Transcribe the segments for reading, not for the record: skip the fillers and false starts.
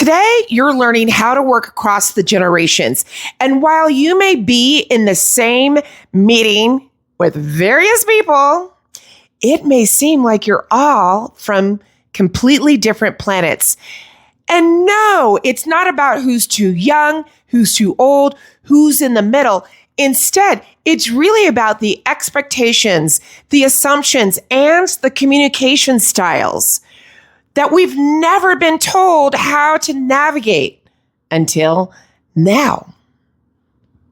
Today, you're learning how to work across the generations. And while you may be in the same meeting with various people, it may seem like you're all from completely different planets. And no, it's not about who's too young, who's too old, who's in the middle. Instead, it's really about the expectations, the assumptions, and the communication styles that we've never been told how to navigate until now.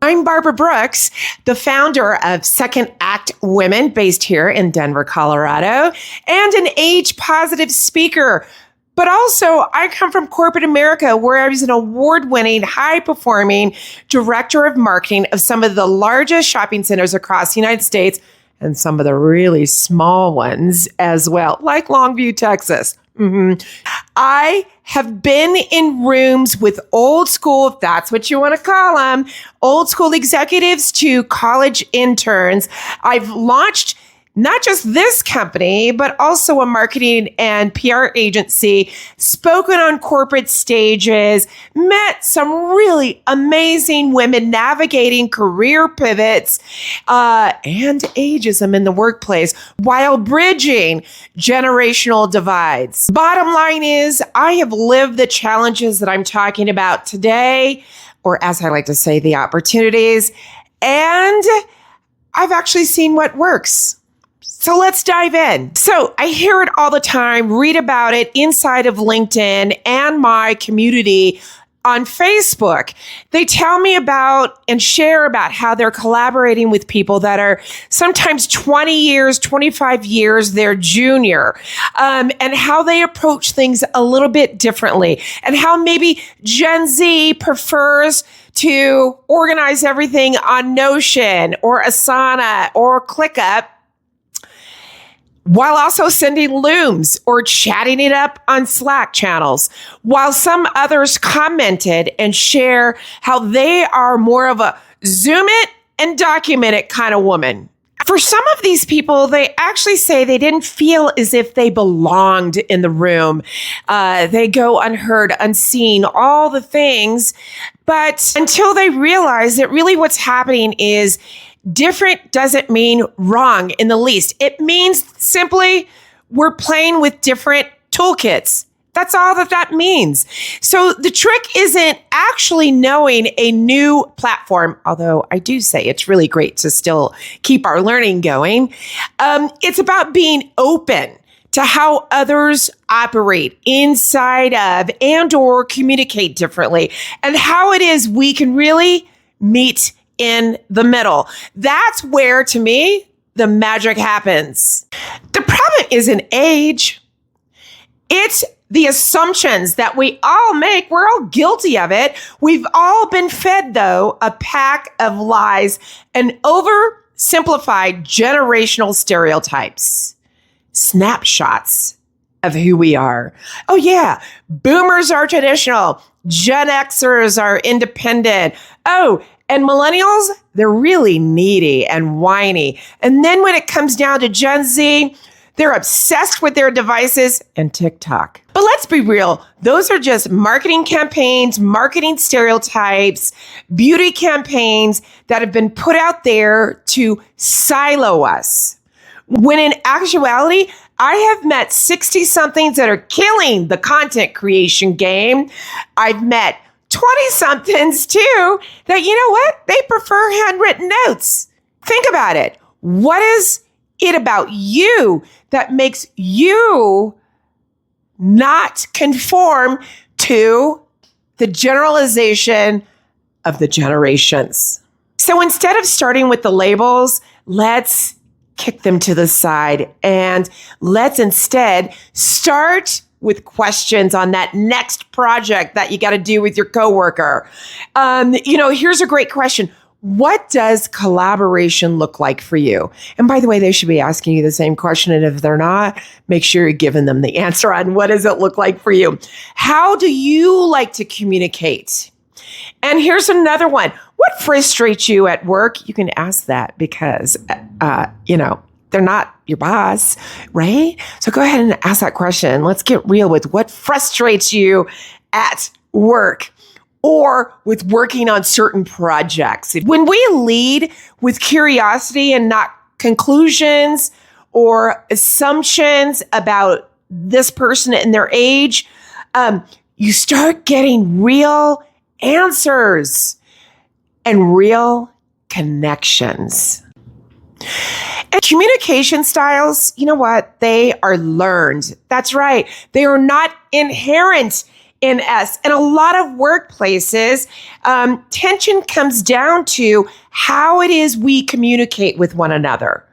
I'm Barbara Brooks, the founder of SecondActWomen, based here in Denver, Colorado, and an age-positive speaker. But also, I come from corporate America, where I was an award-winning, high-performing director of marketing of some of the largest shopping centers across the United States and some of the really small ones as well, like Longview, Texas. I have been in rooms with old school, if that's what you want to call them, old school executives to college interns. I've launched not just this company, but also a marketing and PR agency, spoken on corporate stages, met some really amazing women navigating career pivots and ageism in the workplace while bridging generational divides. Bottom line is, I have lived the challenges that I'm talking about today, or as I like to say, the opportunities, and I've actually seen what works. So let's dive in. So I hear it all the time, read about it inside of LinkedIn and my community on Facebook. They tell me about and share about how they're collaborating with people that are sometimes 20 years, 25 years their junior, and how they approach things a little bit differently, and how maybe Gen Z prefers to organize everything on Notion or Asana or ClickUp, while also sending looms or chatting it up on Slack channels, while some others commented and share how they are more of a Zoom it and document it kind of woman. For some of these people, they actually say they didn't feel as if they belonged in the room. They go unheard, unseen, all the things. But until they realize that really what's happening is different doesn't mean wrong in the least. It means simply we're playing with different toolkits. That's all that means. So the trick isn't actually knowing a new platform, although I do say it's really great to still keep our learning going. It's about being open to how others operate inside of and or communicate differently, and how it is we can really meet in the middle. That's where, to me, the magic happens. The problem isn't age. It's the assumptions that we all make. We're all guilty of it. We've all been fed, though, a pack of lies and oversimplified generational stereotypes, snapshots of who we are. Oh yeah, boomers are traditional. Gen Xers are independent. Oh, and millennials, they're really needy and whiny. And then when it comes down to Gen Z, they're obsessed with their devices and TikTok. But let's be real. Those are just marketing campaigns, marketing stereotypes, beauty campaigns that have been put out there to silo us. When in actuality, I have met 60-somethings that are killing the content creation game. I've met 20-somethings too, that, you know what? They prefer handwritten notes. Think about it. What is it about you that makes you not conform to the generalization of the generations? So instead of starting with the labels, let's kick them to the side and let's instead start with questions on that next project that you got to do with your coworker. Here's a great question. What does collaboration look like for you? And by the way, they should be asking you the same question. And if they're not, make sure you're giving them the answer on what does it look like for you? How do you like to communicate? And here's another one. What frustrates you at work? You can ask that because, they're not your boss, right? So go ahead and ask that question. Let's get real with what frustrates you at work or with working on certain projects. When we lead with curiosity and not conclusions or assumptions about this person and their age, you start getting real answers and real connections. And communication styles, you know what? They are learned. That's right. They are not inherent in us. In a lot of workplaces, tension comes down to how it is we communicate with one another.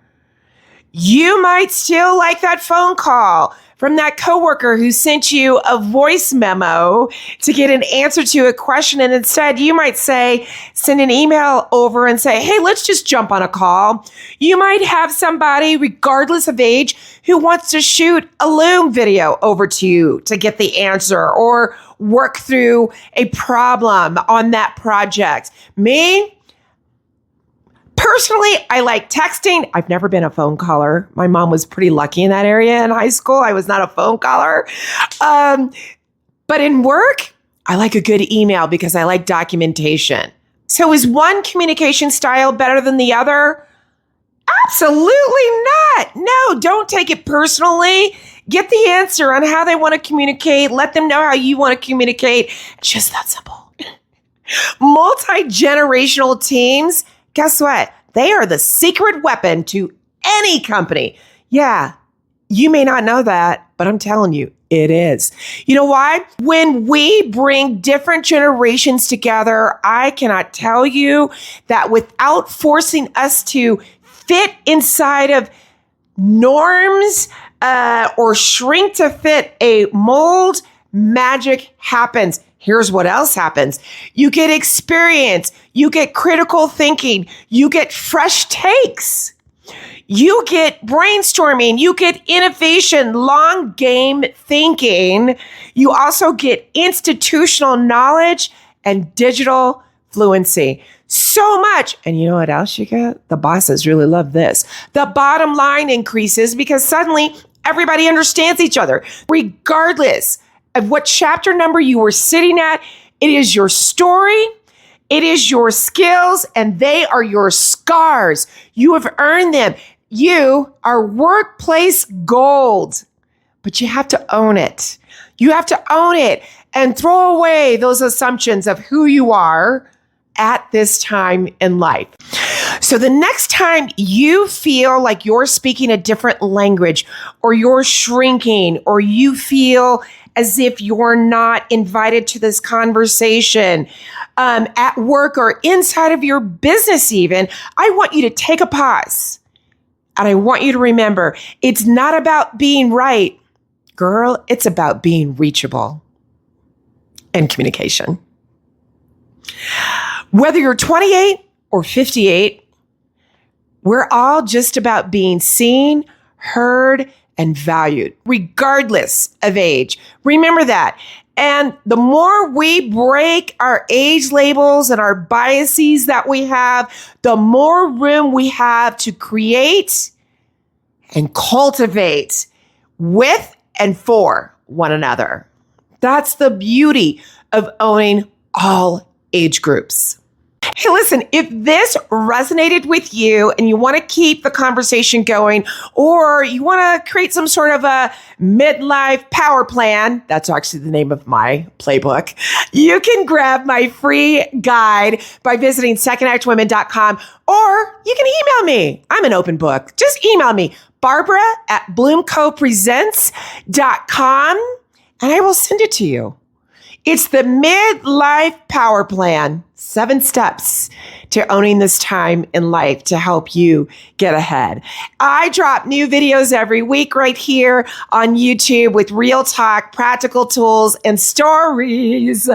You might still like that phone call from that coworker who sent you a voice memo to get an answer to a question. And instead, you might send an email over and say, hey, let's just jump on a call. You might have somebody, regardless of age, who wants to shoot a Loom video over to you to get the answer or work through a problem on that project. Me, personally, I like texting. I've never been a phone caller. My mom was pretty lucky in that area in high school. I was not a phone caller. But in work, I like a good email because I like documentation. So is one communication style better than the other? Absolutely not. No, don't take it personally. Get the answer on how they want to communicate. Let them know how you want to communicate. Just that simple. Multi-generational teams, guess what? They are the secret weapon to any company. Yeah, you may not know that, but I'm telling you, it is. You know why? When we bring different generations together, I cannot tell you that without forcing us to fit inside of norms or shrink to fit a mold, magic happens. Here's what else happens. You get experience. You get critical thinking. You get fresh takes. You get brainstorming. You get innovation, long game thinking. You also get institutional knowledge and digital fluency. So much. And you know what else you get? The bosses really love this. The bottom line increases because suddenly everybody understands each other, regardless of what chapter number you were sitting at. It is your story, it is your skills, and they are your scars. You have earned them. You are workplace gold, but you have to own it. You have to own it and throw away those assumptions of who you are at this time in life. So the next time you feel like you're speaking a different language or you're shrinking or you feel as if you're not invited to this conversation at work or inside of your business even, I want you to take a pause. And I want you to remember, it's not about being right, girl. It's about being reachable and communication. Whether you're 28 or 58, we're all just about being seen, heard, and valued, regardless of age. Remember that. And the more we break our age labels and our biases that we have, the more room we have to create and cultivate with and for one another. That's the beauty of owning all age groups. Hey, listen, if this resonated with you and you want to keep the conversation going, or you want to create some sort of a midlife power plan, that's actually the name of my playbook, you can grab my free guide by visiting SecondActWomen.com, or you can email me. I'm an open book. Just email me, Barbara@BloomCoPresents.com, and I will send it to you. It's the Midlife Power Plan, 7 steps to owning this time in life to help you get ahead. I drop new videos every week right here on YouTube with real talk, practical tools, and stories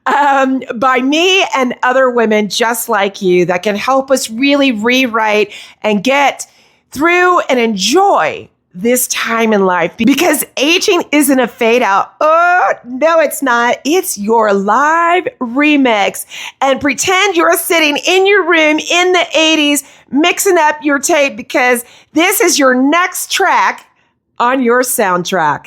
by me and other women just like you that can help us really rewrite and get through and enjoy this time in life, because aging isn't a fade out. Oh, no, it's not. It's your live remix. And pretend you're sitting in your room in the 80s, mixing up your tape, because this is your next track on your soundtrack.